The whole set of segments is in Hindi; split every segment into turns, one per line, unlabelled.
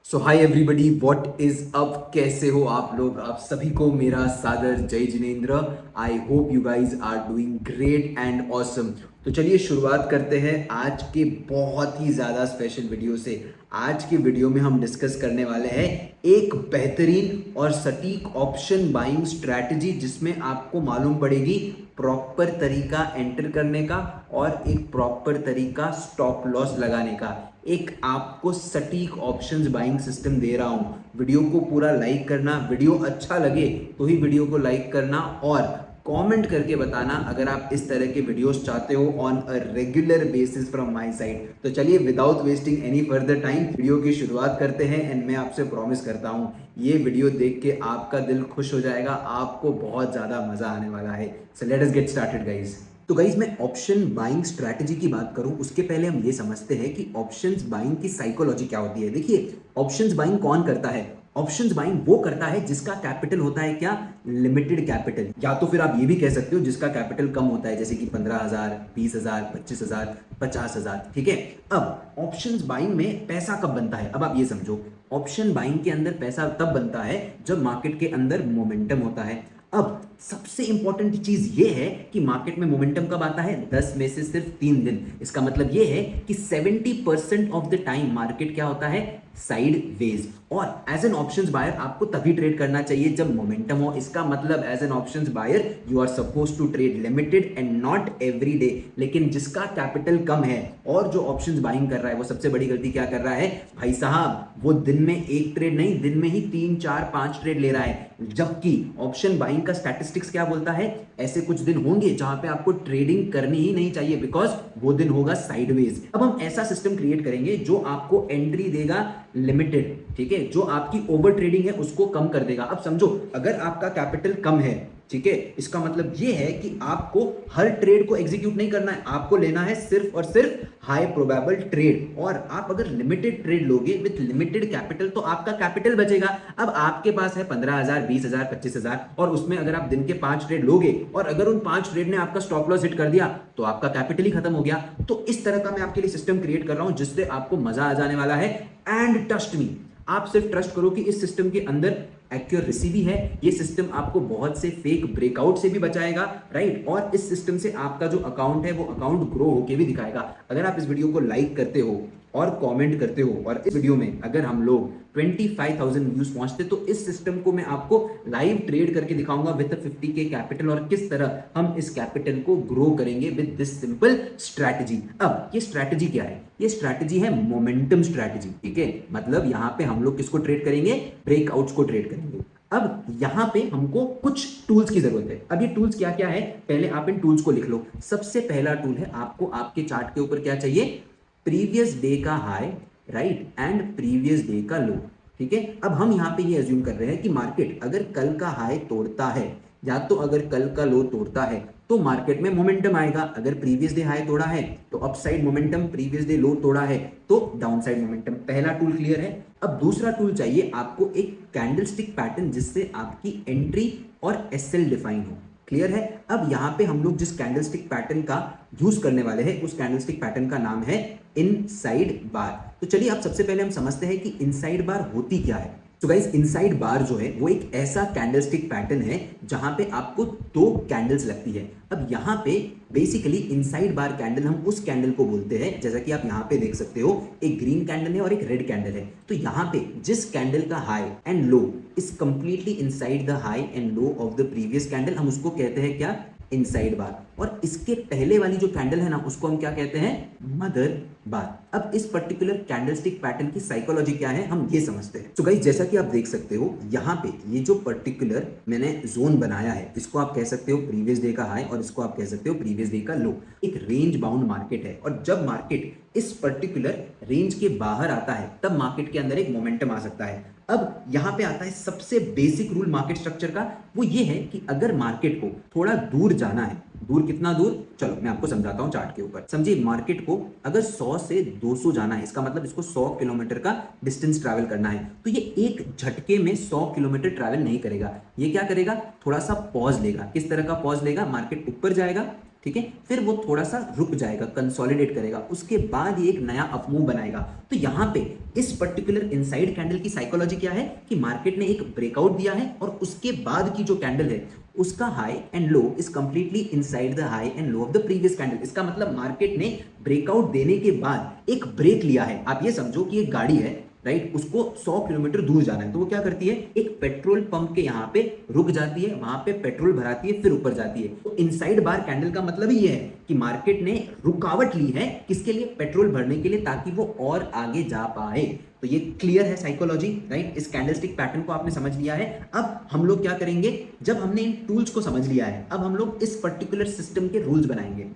So high everybody, what is up. कैसे हो आप लोग? आप सभी को मेरा सादर जय Jinendra. I hope you guys are doing great and awesome. तो चलिए शुरुआत करते हैं आज के बहुत ही ज़्यादा स्पेशल वीडियो से। आज के वीडियो में हम डिस्कस करने वाले हैं एक बेहतरीन और सटीक ऑप्शन बाइंग स्ट्रैटेजी, जिसमें आपको मालूम पड़ेगी प्रॉपर तरीका एंटर करने का और एक प्रॉपर तरीका स्टॉप लॉस लगाने का। एक आपको सटीक ऑप्शंस बाइंग सिस्टम दे रहा हूं। वीडियो को पूरा लाइक करना, वीडियो अच्छा लगे तो ही वीडियो को लाइक करना और कमेंट करके बताना अगर आप इस तरह के वीडियोस चाहते हो on a regular basis from my side. तो चलिए without wasting any further time video की शुरुआत करते हैं। एंड मैं आपसे प्रॉमिस करता हूं ये वीडियो देख के आपका दिल खुश हो जाएगा, आपको बहुत ज्यादा मजा आने वाला है। So let us get started guys. तो गाइज मैं ऑप्शन बाइंग स्ट्रैटेजी की बात करूं उसके पहले हम ये समझते हैं कि ऑप्शंस बाइंग की साइकोलॉजी क्या होती है। देखिए, ऑप्शंस बाइंग कौन करता है? ऑप्शंस बाइंग वो करता है जिसका कैपिटल होता है क्या? Limited capital. या तो फिर आप ये भी कह सकते हो जिसका कैपिटल कम होता है, जैसे कि 15,000, 20,000, 25,000, 50,000। ठीक है। अब ऑप्शंस बाइंग में पैसा कब बनता है? अब आप ये समझो, ऑप्शन बाइंग के अंदर पैसा तब बनता है जब मार्केट के अंदर मोमेंटम होता है। अब सबसे इंपॉर्टेंट चीज ये है कि मार्केट में मोमेंटम कब आता है? 10 में से सिर्फ 3 दिन। इसका मतलब ये है कि 70% ऑफ द टाइम मार्केट क्या होता है? Sideways. और एज एन ऑप्शंस बायर आपको तभी ट्रेड करना चाहिए जब मोमेंटम हो। इसका मतलब as an options buyer you are suppose to trade limited and not every day. लेकिन जिसका कैपिटल कम है और जो ऑप्शंस बाइंग कर रहा है वो सबसे बड़ी गलती क्या कर रहा है भाई साहब? वो दिन में एक ट्रेड नहीं, दिन में ही 3, 4, 5 ट्रेड ले रहा है। जबकि ऑप्शन बाइंग का स्टैटिस्टिक्स क्या बोलता है? ऐसे कुछ दिन होंगे जहां पे आपको ट्रेडिंग करनी ही नहीं चाहिए, बिकॉज वो दिन होगा साइडवेज। अब हम ऐसा सिस्टम क्रिएट करेंगे जो आपको एंट्री देगा लिमिटेड, ठीक है, जो आपकी ओवर ट्रेडिंग है उसको कम कर देगा। अब समझो, अगर आपका कैपिटल कम है, ठीक है, इसका मतलब यह है कि आपको हर ट्रेड को एग्जीक्यूट नहीं करना है, आपको लेना है सिर्फ और सिर्फ हाई प्रोबेबल ट्रेड। और आप अगर लिमिटेड ट्रेड लोगे विथ लिमिटेड कैपिटल तो आपका कैपिटल बचेगा। अब आपके पास है 15,000, 20,000, 25,000 और उसमें अगर आप दिन के 5 ट्रेड लोगे और अगर उन 5 ट्रेड ने आपका स्टॉप लॉस हिट कर दिया तो आपका कैपिटल ही खत्म हो गया। तो इस तरह का मैं आपके लिए सिस्टम क्रिएट कर रहा हूं जिससे आपको मजा आ जाने वाला है। एंड ट्रस्ट मी, आप सिर्फ ट्रस्ट करो कि इस सिस्टम के अंदर एक्यूरेसी भी है। ये सिस्टम आपको बहुत से फेक ब्रेकआउट से भी बचाएगा, राइट? और इस सिस्टम से आपका जो अकाउंट है वो अकाउंट ग्रो होके भी दिखाएगा। अगर आप इस वीडियो को लाइक करते हो और कमेंट करते हो और इस वीडियो में अगर हम लोग 25,000 व्यूज पहुंचते तो इस सिस्टम को मैं आपको लाइव ट्रेड करके दिखाऊंगा विद 50K कैपिटल और किस तरह हम इस कैपिटल को ग्रो करेंगे विद दिस सिंपल स्ट्रैटेजी। अब ये स्ट्रैटेजी क्या है? ये स्ट्रैटेजी है मोमेंटम स्ट्रैटेजी, ठीक है। मतलब यहां पे हम लोग किसको ट्रेड करेंगे? ब्रेकआउट्स को ट्रेड करेंगे। अब यहां पे हमको कुछ टूल्स की जरूरत है। अब ये टूल्स क्या क्या है, पहले आप इन टूल्स को लिख लो। सबसे पहला टूल है, आपको आपके चार्ट के ऊपर क्या चाहिए? प्रीवियस डे का high, right, and previous day का लो, ठीक है। अब हम यहां पे ये अज्यूम कर रहे हैं कि मार्केट अगर कल का हाई तोड़ता है या तो अगर कल का लो तोड़ता है तो मार्केट में मोमेंटम आएगा। अगर प्रीवियस डे हाई तोड़ा है तो अपसाइड मोमेंटम, प्रीवियस डे लो तोड़ा है तो डाउनसाइड मोमेंटम। पहला टूल क्लियर है। अब दूसरा टूल चाहिए आपको, एक कैंडलस्टिक पैटर्न जिससे आपकी एंट्री और एसएल डिफाइन हो। क्लियर है? अब यहां पे हम लोग जिस कैंडलस्टिक पैटर्न का यूज करने वाले हैं उस कैंडलस्टिक पैटर्न का नाम है इनसाइड बार। तो चलिए अब सबसे पहले हम समझते हैं कि इनसाइड बार होती क्या है। तो गाइस, इनसाइड बार जो है वो एक ऐसा कैंडलस्टिक पैटर्न है जहां पे आपको 2 कैंडल्स लगती है। अब यहां पे बेसिकली इनसाइड बार कैंडल हम उस कैंडल को बोलते हैं, जैसा कि आप यहां पे देख सकते हो, एक ग्रीन कैंडल है और एक रेड कैंडल है। तो यहां पे जिस कैंडल का high and low is completely inside the high and low of the previous candle, हम उसको कहते हैं क्या? Inside bar. और इसके पहले वाली जो कैंडल है ना उसको हम क्या कहते हैं? मदर बार। अब इस पर्टिकुलर कैंडलस्टिक पैटर्न की साइकोलॉजी क्या है हम ये समझते हैं। तो गाइस, जैसा कि आप देख सकते हो यहाँ पे ये जो पर्टिकुलर मैंने जोन बनाया है इसको आप कह सकते हो प्रीवियस डे का हाई और इसको आप कह सकते हो प्रीवियस डे का लो। एक रेंज बाउंड मार्केट है और जब मार्केट इस पर्टिकुलर रेंज के बाहर आता है तब मार्केट के अंदर एक मोमेंटम आ सकता है। अब यहां पे आता है सबसे बेसिक रूल मार्केट स्ट्रक्चर का, वो ये है कि अगर मार्केट को थोड़ा दूर जाना है, दूर कितना दूर, चलो मैं आपको समझाता हूं चार्ट के ऊपर। समझिए, मार्केट को अगर 100 से 200 जाना है, इसका मतलब इसको 100 किलोमीटर का डिस्टेंस ट्रैवल करना है, तो ये एक झटके में 100 किलोमीटर ट्रैवल नहीं करेगा। ये क्या करेगा? थोड़ा सा पॉज लेगा। किस तरह का पॉज लेगा? मार्केट ऊपर जाएगा, ठीक है, फिर वो थोड़ा सा रुक जाएगा, कंसोलिडेट करेगा, उसके बाद ये एक नया अपमूव बनाएगा। तो यहाँ पे इस पर्टिकुलर इनसाइड कैंडल की साइकोलॉजी क्या है कि मार्केट ने एक ब्रेकआउट दिया है और उसके बाद की जो कैंडल है उसका high and low is completely inside the high and low of the previous candle. इसका मतलब मार्केट ने ब्रेकआउट देने के बाद एक ब्रेक लिया है। आप ये समझो कि एक गाड़ी है, राइट, उसको 100 किलोमीटर दूर जाना है, तो वो क्या करती है, एक पेट्रोल पंप के यहाँ पे रुक जाती है, वहां पे पेट्रोल भराती है, फिर ऊपर जाती है। तो इनसाइड बार कैंडल का मतलब ही ये है कि मार्केट ने रुकावट ली है, किसके लिए, पेट्रोल भरने के लिए, ताकि वो और आगे जा पाए। तो ये क्लियर है साइकोलॉजी, राइट। इस कैंडलस्टिक पैटर्न को आपने समझ लिया है। अब हम लोग क्या करेंगे, जब हमने इन टूल्स को समझ लिया है, अब हम लोग इस पर्टिकुलर सिस्टम के रूल्स बनाएंगे।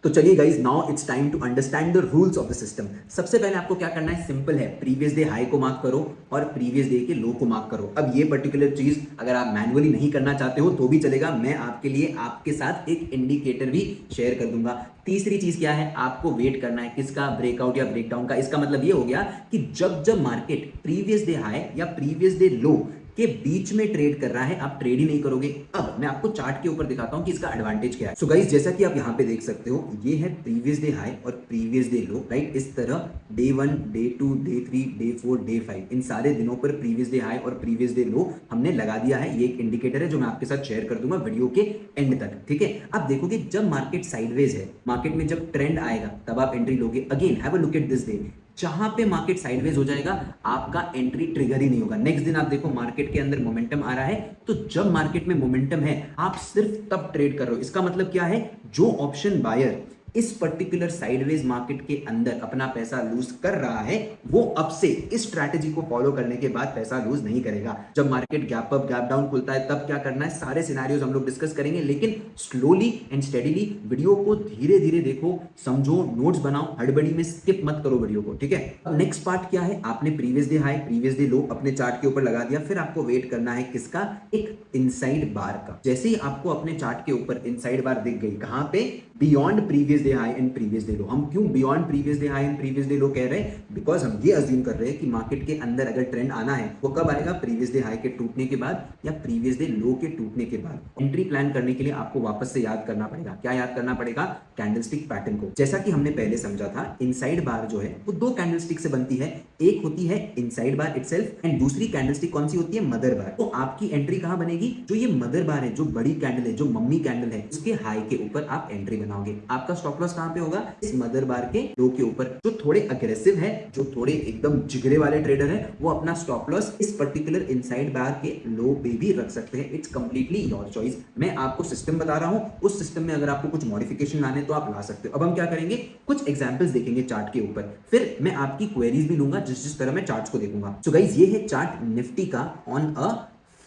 तो चलिए guys, now it's time to understand the rules of the system. सबसे पहले आपको क्या करना है, सिंपल है, प्रीवियस डे हाई को मार्क करो और प्रीवियस डे के लो को मार्क करो। अब ये पर्टिकुलर चीज अगर आप मैन्युअली नहीं करना चाहते हो तो भी चलेगा, मैं आपके लिए आपके साथ एक इंडिकेटर भी शेयर कर दूंगा। तीसरी चीज क्या है, आपको वेट करना है, किसका, ब्रेकआउट या ब्रेकडाउन का। इसका मतलब ये हो गया कि जब जब मार्केट प्रीवियस डे हाई या प्रीवियस डे लो के बीच में ट्रेड कर रहा है, आप ट्रेड ही नहीं करोगे। अब मैं आपको चार्ट के ऊपर दिखाता हूं कि इसका एडवांटेज क्या है। सो गाइस, जैसा कि आप यहां पे देख सकते हो, ये है प्रीवियस डे हाई और प्रीवियस डे लो, राइट। इस तरह day 1, day 2, day 3, day 4, day 5, इन सारे दिनों पर प्रीवियस डे हाई और प्रीवियस डे लो हमने लगा दिया है। ये एक इंडिकेटर है जो मैं आपके साथ शेयर कर दूंगा वीडियो के एंड तक, ठीक है। आप देखोगे जब मार्केट साइडवेज है, मार्केट में जब ट्रेंड आएगा तब आप एंट्री लोगे। Again have a look at this day, जहां पे मार्केट साइडवेज हो जाएगा आपका एंट्री ट्रिगर ही नहीं होगा। नेक्स्ट दिन आप देखो मार्केट के अंदर मोमेंटम आ रहा है, तो जब मार्केट में मोमेंटम है आप सिर्फ तब ट्रेड कर रहे हो। इसका मतलब क्या है, जो ऑप्शन बायर इस पर्टिकुलर साइडवेज मार्केट के अंदर अपना पैसा लूज कर रहा है, वो अब से इस स्ट्रैटेजी को फॉलो करने के बाद पैसा लूज नहीं करेगा। जब market gap up gap down खुलता है तब क्या करना है, सारे सिनेरियोज हम लोग डिस्कस करेंगे, लेकिन स्लोली एंड स्टेडीली वीडियो को धीरे धीरे देखो, समझो, नोट्स बनाओ, हड़बड़ी में स्किप मत करो वीडियो को, ठीक है। अब नेक्स्ट पार्ट क्या है, आपने previous day high previous day लो अपने चार्ट के ऊपर लगा दिया, फिर आपको वेट करना है किसका, एक इनसाइड बार का। जैसे ही आपको अपने चार्ट के ऊपर इनसाइड बार दिख गई, कहां पे, beyond previous day high and previous day लो। हम क्यों beyond previous day high and previous day लो कह रहे हैं, बिकॉज हम ये अज्यूम कर रहे हैं कि मार्केट के अंदर अगर ट्रेंड आना है वो कब आएगा, प्रीवियस डे हाई के टूटने के बाद या प्रीवियस डे लो के टूटने के बाद। एंट्री प्लान करने के लिए आपको वापस से याद करना पड़ेगा, क्या याद करना पड़ेगा, कैंडलस्टिक पैटर्न को। जैसा कि हमने पहले समझा था, इनसाइड बार जो है वो दो कैंडलस्टिक से बनती है, एक होती है इनसाइड बार इटसेल्फ एंड दूसरी कैंडलस्टिक कौन सी होती है, मदर बार। तो आपकी एंट्री कहां बनेगी, जो ये मदर बार है, जो बड़ी कैंडल है, जो मम्मी कैंडल है, उसके हाई के ऊपर आप एंट्री बनाओगे। आपका स्टॉप लॉस कहां पे होगा, इस मदर बार के लो के ऊपर। जो थोड़े अग्रेसिव है, जो थोड़े एकदम जिगरे वाले ट्रेडर है, वो अपना स्टॉप लॉस इस पर्टिकुलर इनसाइड बार के लो पे भी रख सकते हैं। It's completely your choice. मैं आपको सिस्टम बता रहा हूं, उस सिस्टम में अगर आपको कुछ मॉडिफिकेशन लाने तो आप ला सकते हो। अब हम क्या करेंगे, कुछ एग्जांपल्स देखेंगे चार्ट के ऊपर, फिर मैं आपकी क्वेरीज भी लूंगा जिस तरह मैं चार्ट्स को देखूंगा। सो गाइस, ये है चार्ट निफ्टी का on a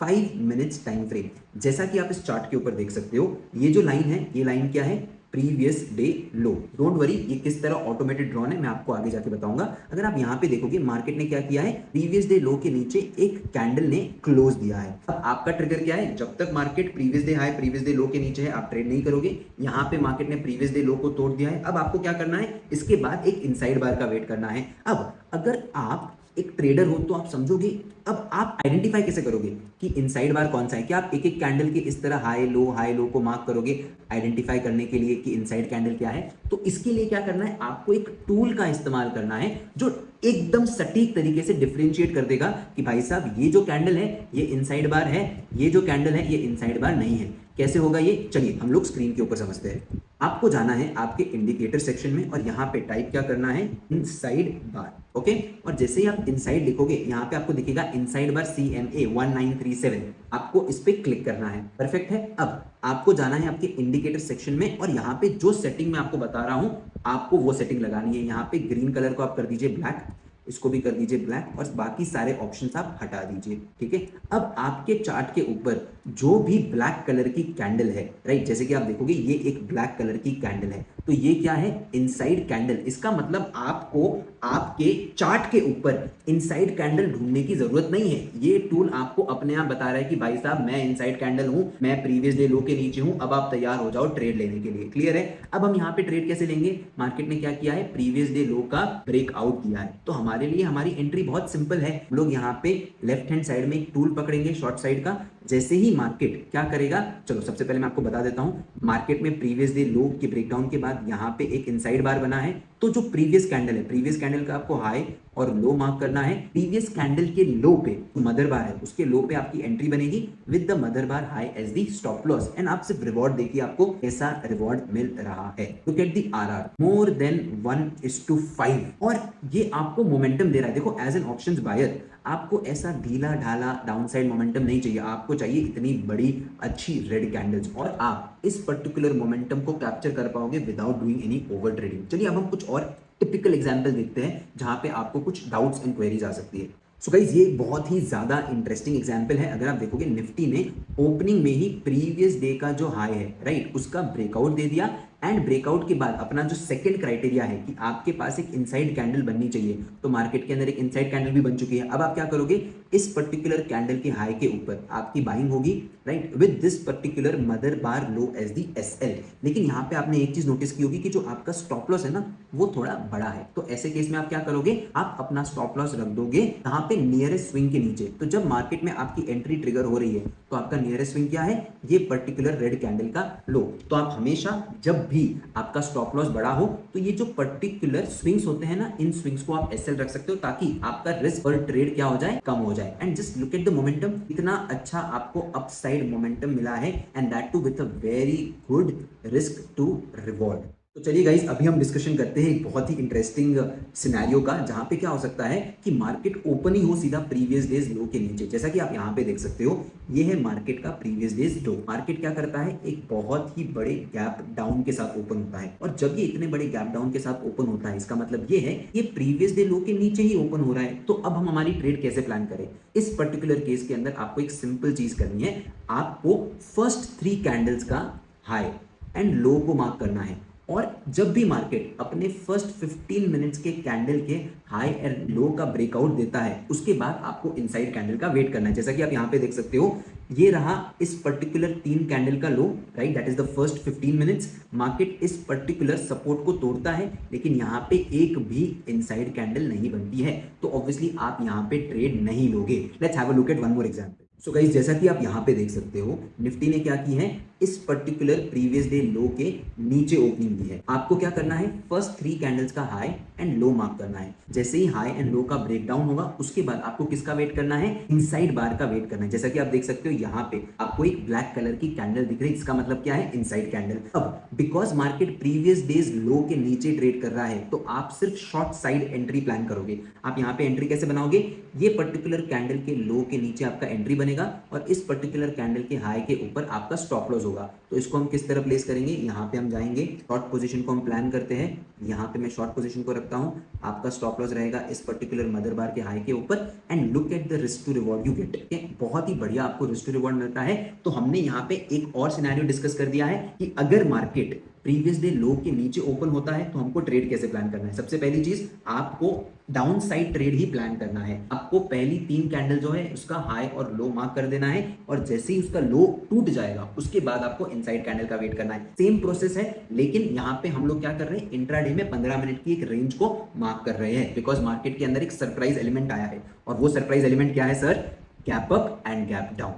5 minutes time frame. जैसा कि आप इस चार्ट के ऊपर देख सकते हो, ये जो लाइन है, ये लाइन क्या है, previous day low. Don't worry, ये किस तरह ऑटोमेटेड ड्रॉन है मैं आपको आगे जाके बताऊंगा। अगर आप यहां पे देखोगे, मार्केट ने क्या किया है, प्रीवियस डे लो के नीचे एक कैंडल ने क्लोज दिया है। अब आपका ट्रिगर क्या है, जब तक market previous day high previous day लो के नीचे है आप ट्रेड नहीं करोगे। यहां पे मार्केट ने प्रीवियस डे लो को तोड़ दिया है। अब आपको क्या करना है, इसके बाद एक इनसाइड बार का वेट करना है। अब अगर आप एक ट्रेडर हो तो आप समझोगे, अब आप आइडेंटिफाई कैसे करोगे कि इनसाइड बार कौन सा है, क्या आप एक एक कैंडल के इस तरह हाई लो को मार्क करोगे आइडेंटिफाई करने के लिए कि इनसाइड कैंडल क्या है। तो इसके लिए क्या करना है, आपको एक टूल का इस्तेमाल करना है जो एकदम सटीक तरीके से डिफरेंशिएट कर देगा कि भाई साहब ये जो कैंडल है ये इनसाइड बार है, ये जो कैंडल है ये इनसाइड बार नहीं है। कैसे होगा ये, चलिए हम लोग स्क्रीन के ऊपर समझते हैं। आपको जाना है आपके इंडिकेटर सेक्शन में और यहाँ पे टाइप क्या करना है, इनसाइड बार, ओके। और जैसे ही आप इनसाइड लिखोगे, यहाँ पे आपको दिखेगा इनसाइड बार CMA 1937, आपको इस पे क्लिक करना है, परफेक्ट है। अब आपको जाना है आपके इंडिकेटर सेक्शन में और यहाँ पे जो सेटिंग मैं आपको बता रहा हूं आपको वो सेटिंग लगानी है। यहाँ पे ग्रीन कलर को आप कर दीजिए ब्लैक, इसको भी कर दीजिए ब्लैक और बाकी सारे ऑप्शंस आप हटा दीजिए, ठीक है। अब आपके चार्ट के ऊपर जो भी ब्लैक कलर की कैंडल है, राइट, जैसे कि आप देखोगे ये एक ब्लैक कलर की कैंडल है, तो ये क्या है, इनसाइड कैंडल। इसका मतलब आपको आपके चार्ट के ऊपर इनसाइड कैंडल ढूंढने की जरूरत नहीं है। ये टूल आपको अपने आप बता रहा है कि भाई साहब मैं इनसाइड कैंडल हूं, मैं प्रीवियस डे लो के नीचे हूं, अब आप तैयार हो जाओ ट्रेड लेने के लिए। क्लियर है? अब हम यहाँ पे ट्रेड कैसे लेंगे? मार्केट ने क्या किया है, प्रीवियस डे लो का ब्रेकआउट दिया है, तो हमारे लिए हमारी एंट्री बहुत सिंपल है। लोग यहाँ पे लेफ्ट हैंड साइड में एक टूल पकड़ेंगे शॉर्ट साइड का। जैसे ही मार्केट क्या करेगा, चलो सबसे पहले मैं आपको बता देता हूं, मार्केट में प्रीवियस डे लो के ब्रेकडाउन के बाद यहाँ पे एक इनसाइड बार बना है, तो जो प्रीवियस कैंडल है, प्रीवियस कैंडल का आपको हाई और लो मार्क करना है। प्रीवियस कैंडल के लो पे मदर बार है, उसके लो पे आपकी एंट्री बनेगी with the mother bar high as the stop loss. And आप सिर्फ रिवॉर्ड देखिए आपको कैसा रिवॉर्ड मिल रहा है। Look at the RR, more than 1:5, और ये आपको मोमेंटम दे रहा है। देखो एज एन ऑप्शंस बायर आपको ऐसा ढीला ढाला डाउनसाइड मोमेंटम नहीं चाहिए, आपको चाहिए इतनी बड़ी अच्छी रेड कैंडल्स, और आप इस पर्टिकुलर मोमेंटम को कैप्चर कर पाओगे without doing any over trading. चलिए अब हम कुछ और टिपिकल एग्जांपल देखते हैं जहां पे आपको कुछ डाउट्स एंड क्वेरीज आ सकती है। सो गाइज ये बहुत ही ज्यादा इंटरेस्टिंग एग्जांपल है। अगर आप देखोगे निफ्टी ने ओपनिंग में ही प्रीवियस डे का जो हाई है राइट, उसका ब्रेकआउट दे दिया, एंड ब्रेकआउट के बाद अपना जो सेकंड क्राइटेरिया है कि आपके पास एक इनसाइड कैंडल बननी चाहिए, तो मार्केट के अंदर एक इनसाइड कैंडल भी बन चुकी है। अब आप क्या करोगे, इस पर्टिकुलर कैंडल के हाई के ऊपर आपकी बाइंग होगी right, with this particular mother bar low as the SL. लेकिन यहाँ पे आपने एक चीज नोटिस की होगी कि जो आपका स्टॉप लॉस है ना, वो थोड़ा बड़ा है, तो ऐसे केस में आप क्या करोगे, आप अपना स्टॉप लॉस रख दोगे यहाँ पे नियरेस्ट स्विंग के नीचे। तो जब मार्केट में आपकी एंट्री ट्रिगर हो रही है तो आपका नियरेस्ट स्विंग क्या है, ये पर्टिकुलर रेड कैंडल का लो। तो आप हमेशा जब भी आपका स्टॉप लॉस बड़ा हो तो ये जो पर्टिकुलर स्विंग्स होते हैं ना, इन स्विंग्स को आप एसएल रख सकते हो ताकि आपका रिस्क पर ट्रेड क्या हो जाए, कम हो जाए। And just look at the momentum, इतना अच्छा आपको अपसाइड मोमेंटम मिला है, and that too with a very good risk to reward. तो चलिए गाइस अभी हम डिस्कशन करते हैं एक बहुत ही इंटरेस्टिंग सिनेरियो का, जहां पे क्या हो सकता है कि मार्केट ओपन ही हो सीधा प्रीवियस डेज लो के नीचे। जैसा कि आप यहां पे देख सकते हो, ये है मार्केट का प्रीवियस डेज लो। मार्केट क्या करता है, एक बहुत ही बड़े गैप डाउन के साथ ओपन होता है, और जब ये इतने बड़े गैप डाउन के साथ ओपन होता है, इसका मतलब ये है ये प्रीवियस डे लो के नीचे ही ओपन हो रहा है। तो अब हम हमारी ट्रेड कैसे प्लान करें? इस पर्टिकुलर केस के अंदर आपको एक सिंपल चीज करनी है, आपको फर्स्ट 3 कैंडल्स का हाई एंड लो को मार्क करना है, और जब भी मार्केट अपने फर्स्ट 15 मिनट्स के कैंडल के हाई एंड लो का ब्रेकआउट देता है, उसके बाद आपको इनसाइड कैंडल का वेट करना है। जैसा कि आप यहां पे देख सकते हो, ये रहा इस पर्टिकुलर 3 कैंडल का low right, that is the first 15 minutes. Market इस पर्टिकुलर सपोर्ट को तोड़ता है, लेकिन यहां पे एक भी इनसाइड कैंडल नहीं बनती है, तो ऑब्वियसली आप यहां पे ट्रेड नहीं लोगे। Let's have a look eight one more example. So guys जैसा कि आप यहां पे देख सकते हो, निफ्टी ने क्या की है, इस पर्टिकुलर प्रीवियस डे लो के नीचे ओपनिंग दी है। आपको क्या करना है, फर्स्ट 3 कैंडल्स का हाई एंड लो मार्क करना है। जैसे ही हाई एंड लो का ब्रेकडाउन होगा, उसके बाद आपको किसका वेट करना है, इनसाइड बार का वेट करना है। जैसा कि आप देख सकते हो यहाँ पे आपको एक ब्लैक कलर की कैंडल दिख रही है, इसका मतलब क्या है, इनसाइड कैंडल। अब बिकॉज मार्केट प्रीवियस डेज लो के नीचे ट्रेड कर रहा है, तो आप सिर्फ शॉर्ट साइड एंट्री प्लान करोगे। आप यहाँ पे एंट्री कैसे बनाओगे, ये पर्टिकुलर कैंडल के लो के नीचे आपका एंट्री बनेगा, और इस पर्टिकुलर कैंडल के हाई के ऊपर आपका स्टॉप लॉस होगा। तो इसको हम किस तरह प्लेस करेंगे, यहाँ पे हम जाएंगे, शॉर्ट पोजीशन को हम प्लान करते हैं। यहाँ पे मैं शॉर्ट पोजीशन को रखता हूँ, आपका स्टॉप लॉस रहेगा इस पर्टिकुलर मदर बार के हाई के ऊपर, and look at the risk to reward you get. बहुत ही बढ़िया आपको रिस्क टू रिवॉर्ड मिलता है। तो हमने यहाँ पे एक और सिनेरियो डिस्कस कर दिया है कि अगर मार्केट प्रीवियस डे लो के नीचे ओपन होता है तो हमको ट्रेड कैसे प्लान करना है। सबसे पहली चीज, आपको डाउन साइड ट्रेड ही प्लान करना है। आपको पहली 3 कैंडल जो है उसका हाई और लो मार्क कर देना है, और जैसे ही उसका लो टूट जाएगा उसके बाद आपको इनसाइड कैंडल का वेट करना है। सेम प्रोसेस है, लेकिन यहाँ पे हम लोग क्या कर रहे हैं, इंट्राडे में 15 मिनट की एक रेंज को मार्क कर रहे हैं, बिकॉज मार्केट के अंदर एक सरप्राइज एलिमेंट आया है, और वो सरप्राइज एलिमेंट क्या है sir, gap up and gap down.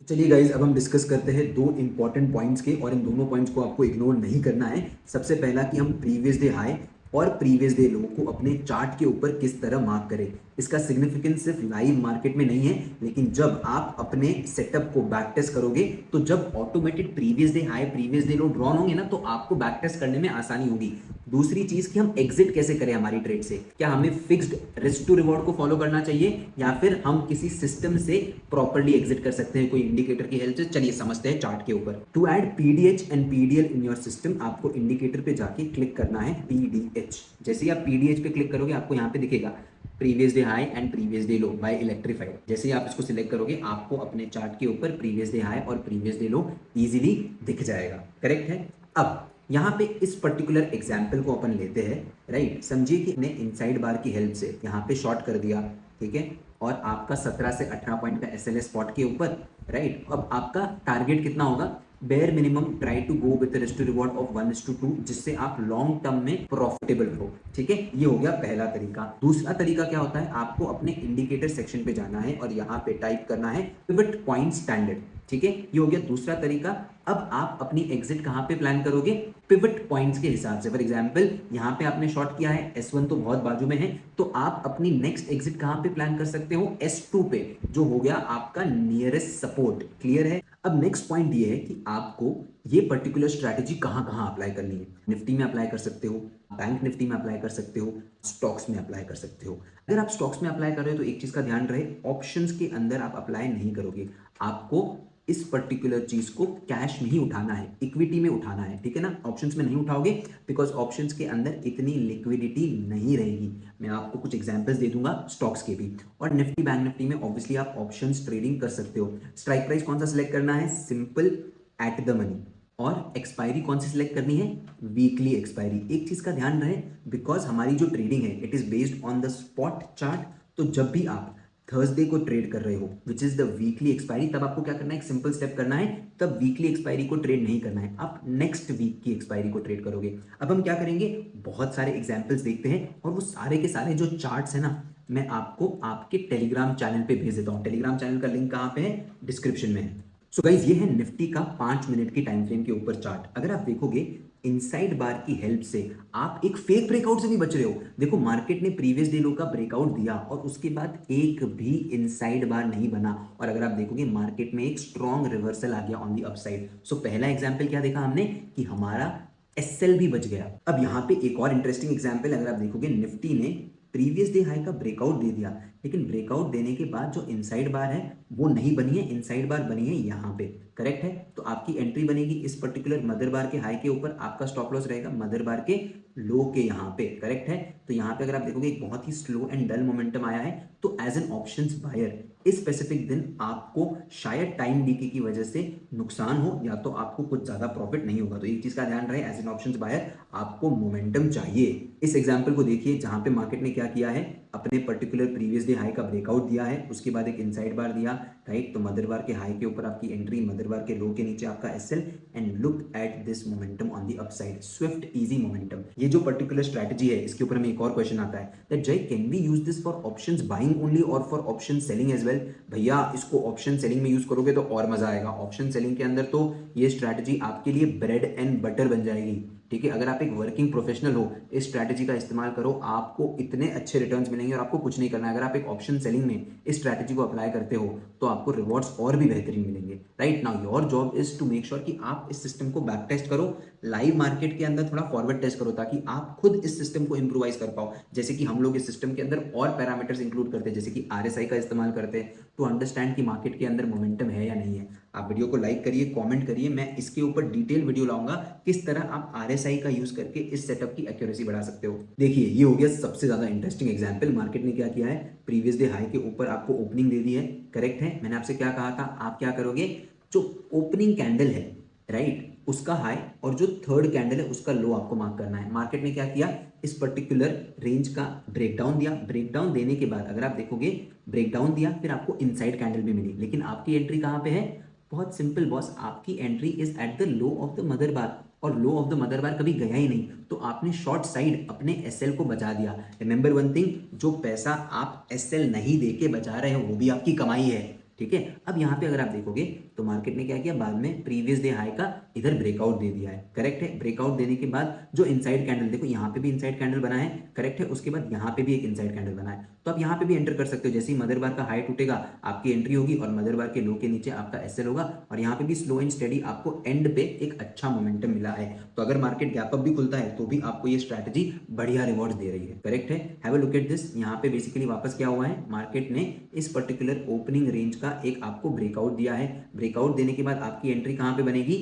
चलिए गाइज अब हम डिस्कस करते हैं 2 इंपॉर्टेंट पॉइंट्स के, और इन दोनों पॉइंट्स को आपको इग्नोर नहीं करना है। सबसे पहला कि हम प्रीवियस डे हाई और प्रीवियस डे लो को अपने चार्ट के ऊपर किस तरह मार्क करें। इसका सिग्निफिकेंस सिर्फ लाइव मार्केट में नहीं है, लेकिन जब आप अपने सेटअप को बैक टेस्ट करोगे, तो जब automated previous day high previous day लो ड्रॉन होंगे ना, तो आपको बैक टेस्ट करने में आसानी होगी। दूसरी चीज कि हम एग्जिट कैसे करें हमारी ट्रेड से, क्या हमें फिक्स्ड रिस्क टू रिवॉर्ड को फॉलो करना चाहिए, या फिर हम किसी सिस्टम से प्रॉपर्ली एग्जिट कर सकते हैं कोई इंडिकेटर की हेल्प से। चलिए समझते हैं चार्ट के ऊपर। To add PDH and PDL in your system, आपको इंडिकेटर पे जाके क्लिक करना है पीडीएच। जैसे ही आप पीडीएच पे क्लिक करोगे, आपको यहाँ पे दिखेगा previous day high and previous day low by electrified. जैसे ही आप इसको सिलेक्ट करोगे, आपको अपने चार्ट के ऊपर प्रीवियस डे हाई और प्रीवियस डे लो इजीली दिख जाएगा। करेक्ट है? अब यहाँ पे इस पर्टिकुलर एग्जाम्पल को अपन लेते हैं, राइट। समझिए कि हमने इनसाइड बार की हेल्प से यहाँ पे शॉर्ट कर दिया, ठीक है, और आपका 17 से 18 पॉइंट का एसएलए स्पॉट के ऊपर, राइट। अब आपका टारगेट कितना होगा, bare minimum try to go with risk to reward of 1:2, जिससे आप लॉन्ग टर्म में प्रॉफिटेबल हो, ठीक है। ये हो गया पहला तरीका। दूसरा तरीका क्या होता है, आपको अपने इंडिकेटर सेक्शन पे जाना है और यहाँ पे टाइप करना है पिवट पॉइंट स्टैंडर्ड, ठीक है। ये हो गया दूसरा तरीका। अब आप अपनी एग्जिट कहाँ पे प्लान करोगे, पिवट पॉइंट्स के हिसाब से। फॉर एग्जांपल यहाँ पे आपने शॉर्ट किया है, S1 तो बहुत बाजू में है, तो आप अपनी नेक्स्ट एग्जिट कहाँ पे प्लान कर सकते हो, S2 पे, जो हो गया आपका नियरेस्ट सपोर्ट। क्लियर है। अब नेक्स्ट पॉइंट ये है कि आपको ये पर्टिकुलर स्ट्रैटेजी कहाँ कहाँ अप्लाई करनी है। निफ्टी में अप्लाई कर सकते हो, बैंक निफ्टी में अप्लाई कर सकते हो, स्टॉक्स में अप्लाई कर सकते हो। अगर आप स्टॉक्स में अप्लाई कर रहे हो तो एक चीज का ध्यान रहे, ऑप्शंस के अंदर आप अप्लाई नहीं करोगे। आपको इस पर्टिकुलर चीज को कैश में ही उठाना है, इक्विटी में उठाना है, ठीक है ना। ऑप्शंस में नहीं उठाओगे बिकॉज ऑप्शंस के अंदर इतनी लिक्विडिटी नहीं रहेगी। मैं आपको कुछ एग्जांपल्स दे दूंगा स्टॉक्स के भी। और निफ्टी बैंक निफ्टी में ऑब्वियसली आप ऑप्शंस ट्रेडिंग कर सकते हो। स्ट्राइक प्राइस कौन सा सिलेक्ट करना है, सिंपल, एट द मनी। और एक्सपायरी कौन सी सिलेक्ट करनी है, वीकली एक्सपायरी। एक चीज का ध्यान रहे, बिकॉज हमारी जो ट्रेडिंग है it is based on the spot chart. तो जब भी आप थर्सडे को ट्रेड कर रहे हो which is the weekly expiry, तब आपको क्या करना है, एक सिंपल स्टेप करना है। तब वीकली एक्सपायरी को ट्रेड नहीं करना है, आप नेक्स्ट वीक की एक्सपायरी को ट्रेड करोगे। अब हम क्या करेंगे, बहुत सारे एग्जांपल्स देखते हैं और वो सारे के सारे जो चार्ट्स है ना, मैं आपको आपके टेलीग्राम चैनल पे भेज देता हूँ। टेलीग्राम चैनल का लिंक कहाँ पे है, डिस्क्रिप्शन में है। सो गाइज ये है निफ्टी का 5 मिनट की टाइम फ्रेम के ऊपर चार्ट। अगर आप देखोगे इनसाइड बार की हेल्प से आप एक फेक ब्रेकआउट से भी बच रहे हो। देखो मार्केट ने प्रीवियस डे लो का ब्रेकआउट दिया और उसके बाद एक भी इनसाइड बार नहीं बना, और अगर आप देखोगे मार्केट में एक स्ट्रॉन्ग रिवर्सल आ गया ऑन दी अपसाइड। सो पहला एग्जांपल क्या देखा हमने कि हमारा एसएल भी बच गया। अब यहाँ पे एक और इंटरेस्टिंग एग्जांपल, अगर आप देखोगे निफ्टी ने प्रीवियस डे हाई का ब्रेकआउट दे दिया, लेकिन ब्रेकआउट देने के बाद जो इनसाइड बार है वो नहीं बनी है, इनसाइड बार बनी है यहाँ पे, करेक्ट है। तो आपकी एंट्री बनेगी इस पर्टिकुलर मदर बार के हाई के ऊपर, आपका स्टॉप लॉस रहेगा मदर बार के लो के यहाँ पे, करेक्ट है। तो यहाँ पे अगर आप देखोगे एक बहुत ही स्लो एंड डल मोमेंटम आया है, तो एज एन ऑप्शंस बायर इस स्पेसिफिक दिन आपको शायद टाइम डीके की वजह से नुकसान हो या तो आपको कुछ ज्यादा प्रॉफिट नहीं होगा। तो एक चीज का ध्यान रहे, एज एन ऑप्शंस बायर आपको मोमेंटम चाहिए। इस एग्जांपल को देखिए जहां पे मार्केट ने क्या किया है, अपने पर्टिकुलर प्रीवियस डे हाई का ब्रेकआउट दिया है, उसके बाद एक इनसाइड बार दिया, राइट। तो मदर बार के हाई के ऊपर आपकी एंट्री, मदर बार के लो के नीचे आपका SL, and look at this momentum on the upside, swift easy momentum. ये जो पर्टिकुलर स्ट्रैटेजी है इसके ऊपर हमें एक और क्वेश्चन आता है दैट जय can we use this for options buying only और for option selling as well. भैया इसको ऑप्शन सेलिंग में यूज करोगे तो और मजा आएगा। ऑप्शन सेलिंग के अंदर तो ये स्ट्रैटेजी आपके लिए ब्रेड एंड बटर बन जाएगी, ठीक है। अगर आप एक वर्किंग प्रोफेशनल हो, इस स्ट्रैटेजी का इस्तेमाल करो, आपको इतने अच्छे रिटर्न्स मिलेंगे और आपको कुछ नहीं करना है। अगर आप एक ऑप्शन सेलिंग में इस स्ट्रैटेजी को अप्लाई करते हो तो आपको रिवॉर्ड्स और भी बेहतरीन मिलेंगे, right. Now your job is to make sure कि आप इस सिस्टम को बैक टेस्ट करो, लाइव मार्केट के अंदर थोड़ा फॉरवर्ड टेस्ट करो, ताकि आप खुद इस सिस्टम को इंप्रूवाइज कर पाओ। जैसे कि हम लोग इस सिस्टम के अंदर और पैरामीटर्स इंक्लूड करते हैं, जैसे कि आरएसआई का इस्तेमाल करते हैं टू अंडरस्टैंड कि मार्केट के अंदर मोमेंटम है या नहीं है। आप वीडियो को लाइक करिए, कमेंट करिए, मैं इसके ऊपर डिटेल वीडियो लाऊंगा किस तरह आप आरएसआई का यूज करके इस सेटअप की एक्यूरेसी बढ़ा सकते हो। देखिए ये हो गया सबसे ज्यादा इंटरेस्टिंग एग्जांपल। मार्केट ने क्या किया है, प्रीवियस डे हाई के ऊपर आपको ओपनिंग दे दी है, करेक्ट है। मैंने आपसे क्या कहा था, आप क्या करोगे, जो ओपनिंग कैंडल है, राइट, उसका हाई और जो थर्ड कैंडल है उसका लो आपको मार्क करना है। मार्केट ने क्या किया, इस पर्टिकुलर रेंज का ब्रेकडाउन दिया। ब्रेकडाउन देने के बाद अगर आप देखोगे ब्रेकडाउन दिया, फिर आपको इनसाइड कैंडल भी मिली, लेकिन आपकी एंट्री कहां पे है, बहुत सिंपल बॉस, आपकी entry is at the low of the mother bar, और low of the mother bar कभी गया ही नहीं, तो आपने शॉर्ट साइड अपने एसएल को बचा दिया। रिमेंबर वन थिंग, जो पैसा आप एसएल नहीं देके बचा रहे हो वो भी आपकी कमाई है, ठीक है। अब यहाँ पे अगर आप देखोगे तो मार्केट ने क्या किया, बाद में प्रीवियस डे हाई का इधर ब्रेकआउट दे दिया है, करेक्ट है। ब्रेकआउट देने के बाद जो इनसाइड कैंडल, देखो यहाँ पे भी इनसाइड कैंडल बना है, करेक्ट है। उसके बाद यहाँ पे भी एक इनसाइड कैंडल बना है, तो आप यहाँ पे भी एंटर कर सकते हो। जैसे ही मदर बार का हाई टूटेगा आपकी एंट्री होगी, और मदर बार के लो के नीचे आपका एसएल होगा, और यहाँ पे भी स्लो एंड स्टेडी आपको एंड पे एक अच्छा मोमेंटम मिला है। तो अगर मार्केट गैप अप भी खुलता है तो भी आपको ये स्ट्रैटेजी बढ़िया रिवॉर्ड दे रही है, करेक्ट है। Have a look at this. यहाँ पे बेसिकली वापस क्या हुआ है, मार्केट ने इस पर्टिकुलर ओपनिंग रेंज का एक आपको ब्रेकआउट दिया है। ब्रेकआउट देने के बाद आपकी एंट्री कहां पे बनेगी,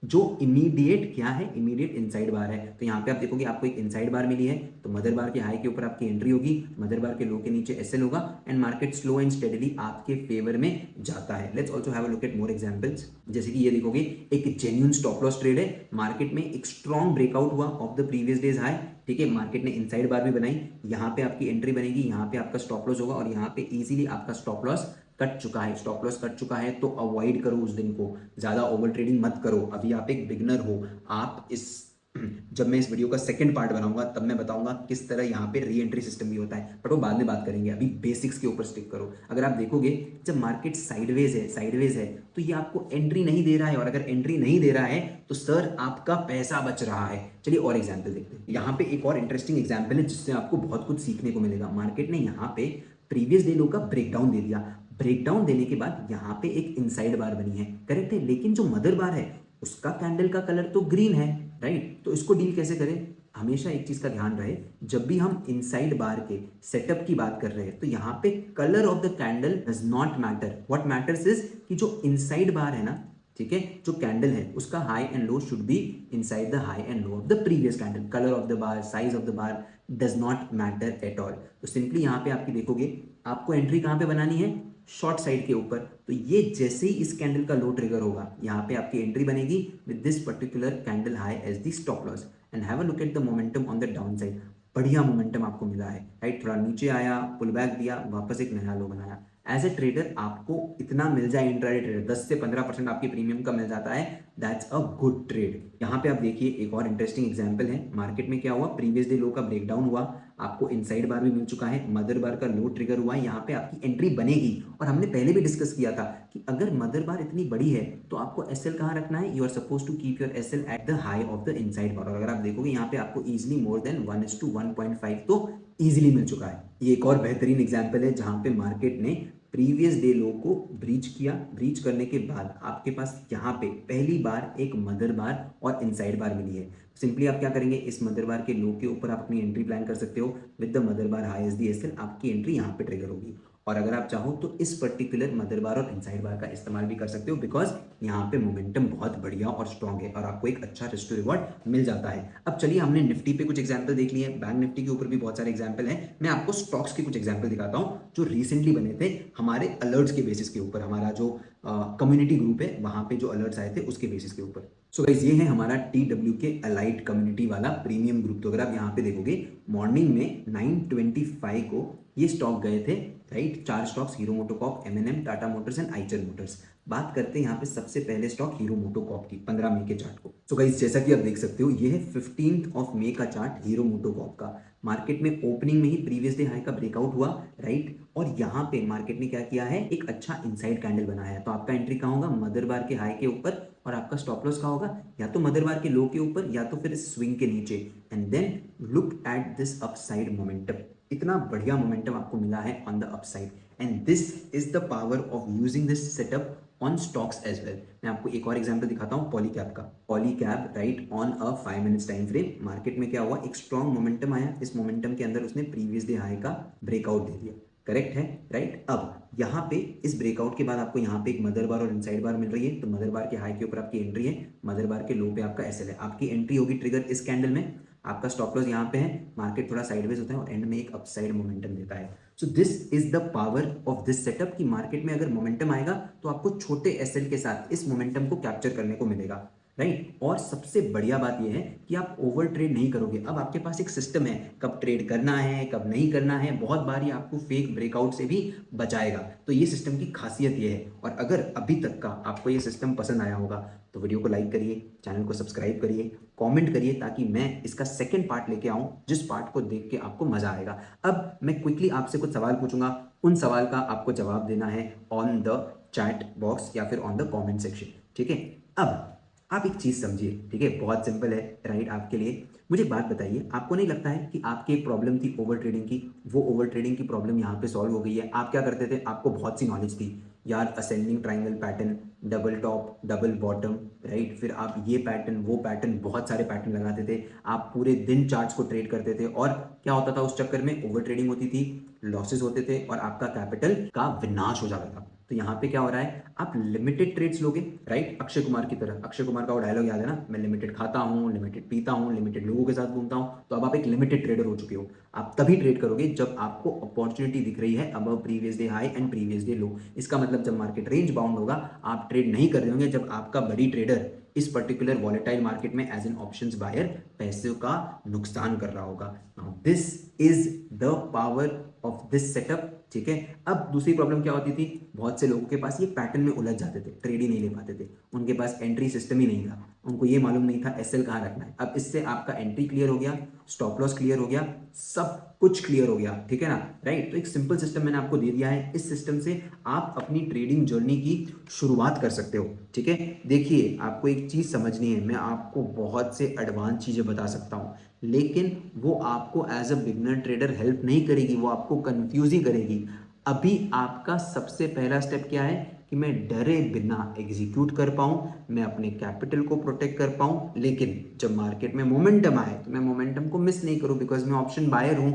जो इमीडिएट क्या है, इमीडिएट इनसाइड बार है। तो यहाँ पे आप देखोगे आपको एक इनसाइड बार मिली है, तो मदर बार के हाई के ऊपर आपकी एंट्री होगी, मदर बार के लो के नीचे एसएल होगा and market slow and steadily आपके फेवर में जाता है। Let's also have a look eight more examples. जैसे कि ये देखोगे एक जेन्युइन स्टॉप लॉस ट्रेड है, मार्केट में एक स्ट्रॉन्ग ब्रेकआउट हुआ of the previous days high, ठीक है, मार्केट ने इनसाइड बार भी बनाई, यहाँ पे आपकी एंट्री बनेगी, यहाँ पे आपका स्टॉप लॉस होगा और यहाँ पे इजीली आपका स्टॉप लॉस कट चुका है। स्टॉप लॉस कट चुका है तो अवॉइड करो उस दिन को, ज्यादा ओवर ट्रेडिंग मत करो। अभी आप एक बिगनर हो, आप इस जब मैं इस वीडियो का सेकंड पार्ट बनाऊंगा तब मैं बताऊंगा किस तरह यहाँ पे री एंट्री सिस्टम भी होता है, बट वो बाद में बात करेंगे। अभी बेसिक्स के ऊपर स्टिक करो। अगर आप देखोगे जब मार्केट साइडवेज है तो ये आपको एंट्री नहीं दे रहा है, और अगर एंट्री नहीं दे रहा है तो सर आपका पैसा बच रहा है। चलिए और एग्जाम्पल देखते हैं। यहाँ पे एक और इंटरेस्टिंग एग्जाम्पल है जिससे आपको बहुत कुछ सीखने को मिलेगा। मार्केट ने यहाँ पे प्रीवियस डे लो का ब्रेकडाउन दे दिया, ब्रेकडाउन देने के बाद यहाँ पे एक इनसाइड बार बनी है, करेक्ट है, लेकिन जो मदर बार है उसका कैंडल का कलर तो ग्रीन है, राइट। तो इसको डील कैसे करें? हमेशा एक चीज का ध्यान रहे, जब भी हम इनसाइड बार के सेटअप की बात कर रहे हैं तो यहाँ पे colour of the candle does not matter. What matters is कि जो इनसाइड बार है ना, ठीक है, जो कैंडल है उसका high and low should be inside the high and low of the previous candle. Colour of the bar, size of the bar does not matter at all. तो सिंपली यहाँ पे आपकी देखोगे आपको एंट्री कहाँ पे बनानी है? शॉर्ट साइड के ऊपर। तो ये जैसे ही इस कैंडल का लो ट्रिगर होगा यहाँ पे आपकी एंट्री बनेगी with this particular candle high as the stop loss and have a look at the momentum on the downside. बढ़िया मोमेंटम आपको मिला है, राइट। थोड़ा नीचे आया, पुल बैक दिया, वापस एक नया लो बनाया। एज ए ट्रेडर आपको इतना मिल जाए, इंट्राडे ट्रेडर 10 से 15% आपके प्रीमियम का मिल जाता है, दैट्स अ गुड ट्रेड। यहाँ पे आप देखिए एक और इंटरेस्टिंग एग्जांपल है। मार्केट में क्या हुआ? प्रीवियस डे लो का ब्रेकडाउन हुआ, आपको इनसाइड बार भी मिल चुका है, मदर बार का लो ट्रिगर हुआ है, यहाँ पे आपकी एंट्री बनेगी। और हमने पहले भी डिस्कस किया था कि अगर मदर बार इतनी बड़ी है तो आपको एसएल कहाँ रखना है? You are suppose to keep your SL at the high of the inside bar. और अगर आप देखोगे यहाँ पे आपको इजिली मोर देन 1:1.5 तो इजिली मिल चुका है। ये एक और बेहतरीन एग्जाम्पल है जहां पे मार्केट ने प्रीवियस डे लो को ब्रीच किया, ब्रीच करने के बाद आपके पास यहाँ पे पहली बार एक मदर बार और इनसाइड बार मिली है। सिंपली आप क्या करेंगे, इस मदर बार के लो के ऊपर आप अपनी एंट्री प्लान कर सकते हो with the mother bar high as the SL. आपकी एंट्री यहाँ पे ट्रिगर होगी। और अगर आप चाहो तो इस पर्टिकुलर मदर बार और इनसाइड बार का इस्तेमाल भी कर सकते हो, बिकॉज यहाँ पे मोमेंटम बहुत बढ़िया और स्ट्रॉन्ग है और आपको एक अच्छा रिस्क टू रिवॉर्ड मिल जाता है। अब चलिए, हमने निफ्टी पे कुछ एग्जांपल देख लिए, बैंक निफ्टी के ऊपर भी बहुत सारे एग्जांपल हैं। मैं आपको स्टॉक्स के कुछ एग्जांपल दिखाता हूँ जो रिसेंटली बने थे हमारे अलर्ट्स के बेसिस के ऊपर। हमारा जो कम्युनिटी ग्रुप है वहां पे जो अलर्ट्स आए थे उसके बेसिस के ऊपर। सो गाइस, ये है हमारा TW के अलाइट कम्युनिटी वाला प्रीमियम ग्रुप। तो अगर आप यहाँ पे देखोगे मॉर्निंग में 9:25 को ये स्टॉक गए थे, right. 4 stocks, hero MotoCorp, M&M, Tata Motors and Eicher Motors. बात करते हैं यहाँ पे सबसे पहले स्टॉक हीरो मोटोकॉर्प की, 15 मई के चार्ट को। सो गाइस, जैसा कि आप देख सकते हो ये है 15 मई का चार्ट हीरो मोटोकॉर्प का। मार्केट में ओपनिंग में ही प्रीवियस डे हाई का ब्रेकआउट हुआ, राइट। और यहाँ पे मार्केट ने क्या किया है, एक अच्छा इनसाइड कैंडल बनाया है। तो आपका एंट्री कहाँ होगा? मदर बार के हाई के ऊपर। और आपका स्टॉप लॉस कहाँ होगा? या तो मदर बार के लो के ऊपर या तो फिर स्विंग के नीचे। And then look at this upside momentum. इतना बढ़िया मोमेंटम आपको मिला है on the upside, and this is the power of using this setup on stocks as well. मैं आपको एक और एग्जांपल दिखाता हूँ पॉलीकैब का। Polycab, right, on a 5 minutes time frame. Market में क्या हुआ? एक स्ट्रॉन्ग मोमेंटम आया, इस मोमेंटम के अंदर उसने प्रीवियस डे हाई का ब्रेकआउट दे दिया, करेक्ट है, राइट। अब यहाँ पे इस ब्रेकआउट के बाद आपको यहाँ पे एक मदर बार और इनसाइड बार मिल रही है। तो मदर बार के हाई के ऊपर आपकी एंट्री है, मदर बार के लो पे आपका एसएल है। आपकी एंट्री होगी ट्रिगर इस कैंडल में, आपका स्टॉप लॉस यहाँ पे है। मार्केट थोड़ा साइडवेज होता है और एंड में एक अपसाइड मोमेंटम देता है। So this is the power of this setup कि मार्केट में अगर मोमेंटम आएगा तो आपको छोटे एसएल के साथ इस मोमेंटम को कैप्चर करने को मिलेगा, राइट। और सबसे बढ़िया बात यह है कि आप ओवर ट्रेड नहीं करोगे। अब आपके पास एक सिस्टम है, कब ट्रेड करना है कब नहीं करना है। बहुत बार ये आपको फेक ब्रेकआउट से भी बचाएगा। तो ये सिस्टम की खासियत ये है। और अगर अभी तक का आपको ये सिस्टम पसंद आया होगा तो वीडियो को लाइक करिए, चैनल को सब्सक्राइब करिए, कमेंट करिए, ताकि मैं इसका सेकंड पार्ट लेके आऊं जिस पार्ट को देख के आपको मजा आएगा। अब मैं क्विकली आपसे कुछ सवाल पूछूंगा, उन सवाल का आपको जवाब देना है ऑन द चैट बॉक्स या फिर ऑन द कमेंट सेक्शन, ठीक है। अब आप एक चीज समझिए, ठीक है, बहुत सिंपल है, राइट, आपके लिए। मुझे बात बताइए, आपको नहीं लगता है कि आपकी एक प्रॉब्लम थी ओवर ट्रेडिंग की, वो ओवर ट्रेडिंग की प्रॉब्लम यहाँ पे सॉल्व हो गई है? आप क्या करते थे? आपको बहुत सी नॉलेज थी यार, ascending triangle pattern, double top double bottom, right. फिर आप ये पैटर्न वो पैटर्न, बहुत सारे पैटर्न लगाते थे। आप पूरे दिन चार्ट्स को ट्रेड करते थे और क्या होता था उस चक्कर में? ओवर ट्रेडिंग होती थी, लॉसेस होते थे और आपका कैपिटल का विनाश हो जाता था। तो यहाँ पे क्या हो रहा है, आप लिमिटेड ट्रेड्स लोगे, राइट? अक्षय कुमार की तरह, अक्षय कुमार का वो डायलॉग याद है ना, मैं लिमिटेड खाता हूँ, लिमिटेड पीता हूँ, लिमिटेड लोगों के साथ घूमता हूँ। तो अब आप एक लिमिटेड ट्रेडर हो चुके हो। आप तभी ट्रेड करोगे जब आपको अपॉर्चुनिटी दिख रही है above previous day high and previous day लो। इसका मतलब जब मार्केट रेंज बाउंड होगा, आप ट्रेड नहीं कर रहे होंगे जब आपका बड़ी ट्रेडर इस पर्टिकुलर वॉलेटाइल मार्केट में एज एन ऑप्शंस बायर पैसे का नुकसान कर रहा होगा। Now this is the power of this setup, ठीक है। अब दूसरी प्रॉब्लम क्या होती थी, बहुत से लोगों के पास ये पैटर्न में उलझ जाते थे, ट्रेड ही नहीं ले पाते थे, उनके पास एंट्री सिस्टम ही नहीं था, उनको ये मालूम नहीं था एसएल कहाँ रखना है। अब इससे आपका एंट्री क्लियर हो गया, स्टॉप लॉस क्लियर हो गया, सब कुछ क्लियर हो गया, ठीक है ना, राइट? तो एक सिंपल सिस्टम मैंने आपको दे दिया है, इस सिस्टम से आप अपनी ट्रेडिंग जर्नी की शुरुआत कर सकते हो, ठीक है। देखिए, आपको एक चीज समझनी है, मैं आपको बहुत से एडवांस चीजें बता सकता हूँ, लेकिन वो आपको as a beginner trader help नहीं करेगी, वो आपको कंफ्यूज ही करेगी। अभी आपका सबसे पहला स्टेप क्या है कि मैं डरे बिना एग्जीक्यूट कर पाऊं, मैं अपने कैपिटल को प्रोटेक्ट कर पाऊं, लेकिन जब मार्केट में मोमेंटम आए तो मैं मोमेंटम को मिस नहीं करूं, बिकॉज मैं ऑप्शन बायर हूं।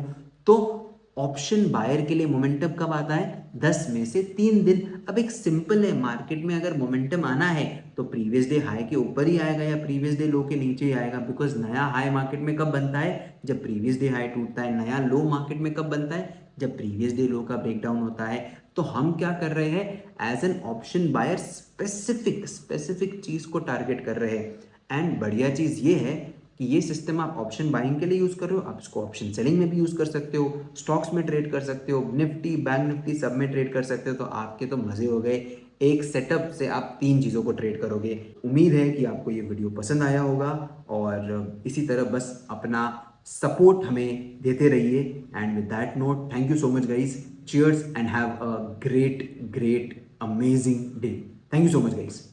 तो ऑप्शन बायर के लिए मोमेंटम कब आता है, 10 में से 3 दिन। अब एक सिंपल है, मार्केट में अगर मोमेंटम आना है तो प्रीवियस डे हाई के ऊपर ही आएगा या प्रीवियस डे लो के नीचे ही आएगा, बिकॉज नया हाई मार्केट में कब बनता है, जब प्रीवियस डे हाई टूटता है। नया लो मार्केट में कब बनता है, जब प्रीवियस डे लो का ब्रेकडाउन होता है। तो हम क्या कर रहे हैं, as an option buyer specific चीज को टारगेट कर रहे हैं। एंड बढ़िया चीज ये है कि ये सिस्टम आप ऑप्शन बाइंग के लिए यूज कर रहे हो, आप इसको ऑप्शन सेलिंग में भी यूज कर सकते हो, स्टॉक्स में ट्रेड कर सकते हो, निफ्टी बैंक निफ्टी सब में ट्रेड कर सकते हो। तो आपके तो मजे हो गए, एक सेटअप से आप 3 चीजों को ट्रेड करोगे। उम्मीद है कि आपको ये वीडियो पसंद आया होगा, और इसी तरह बस अपना सपोर्ट हमें देते रहिए। And with that note, thank you so much guys, cheers and have a great amazing day. Thank you so much guys.